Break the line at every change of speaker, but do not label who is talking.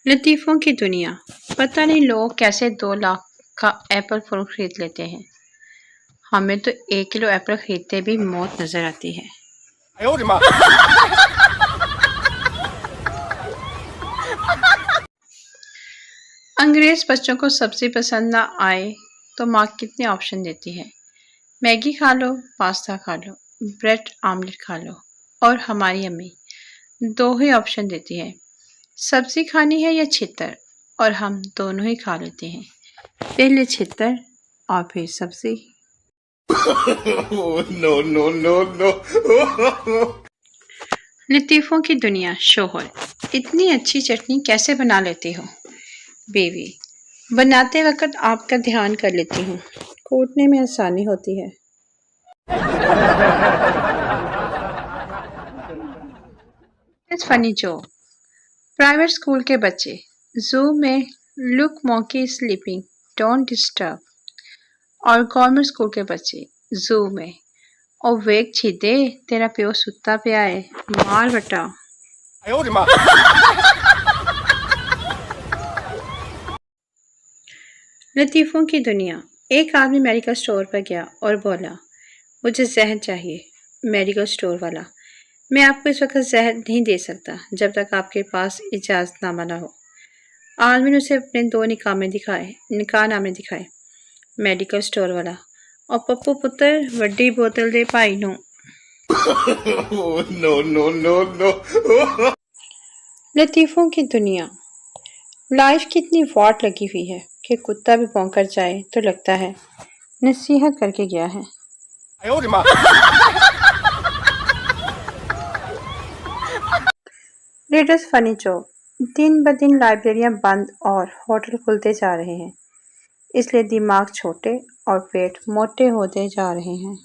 लतीफ़ों की दुनिया। पता नहीं लोग कैसे 2 लाख का एप्पल फ़ोन खरीद लेते हैं। हमें तो 1 किलो एप्पल खरीदते भी मौत नज़र आती है। अंग्रेज़ बच्चों को सब्ज़ी पसंद ना आए तो माँ कितने ऑप्शन देती है। मैगी खा लो, पास्ता खा लो, ब्रेड आमलेट खा लो। और हमारी अम्मी 2 ही ऑप्शन देती है, सब्ज़ी खानी है या छितर, और हम दोनों ही खा लेते हैं। पहले छितर और फिर सब्ज़ी।
No, no, no, no.
लतीफ़ों की दुनिया। शोहर, इतनी अच्छी चटनी कैसे बना लेती हो? बीवी, बनाते वक्त आपका ध्यान कर लेती हूँ, कूटने में आसानी होती है। It's funny joke. Private school के बच्चे जू में look monkey sleeping, don't disturb. और गवर्नमेंट स्कूल के बच्चे जू में, ओ वेक छीदे, तेरा प्यो सुत्ता पिया है, मार बटा। लतीफ़ों की दुनिया। एक आदमी मेडिकल स्टोर पर गया और बोला, मुझे जहर चाहिए। मेडिकल स्टोर वाला, मैं आपको इस वक्त जहर नहीं दे सकता जब तक आपके पास इजाज़तनामा ना हो। आदमी ने उसे अपने 2 निकाहनामे दिखाए। मेडिकल स्टोर वाला, और पप्पू पुत्र वड्डी बोतल दे भाई नू।
No, no, no, no.
लतीफ़ों की दुनिया। लाइफ की इतनी वाट लगी हुई है कि कुत्ता भी भौंकर जाए तो लगता है नसीहत करके गया है। Latest funny joke. दिन ब दिन लाइब्रेरियां बंद और होटल खुलते जा रहे हैं, इसलिए दिमाग छोटे और पेट मोटे होते जा रहे हैं।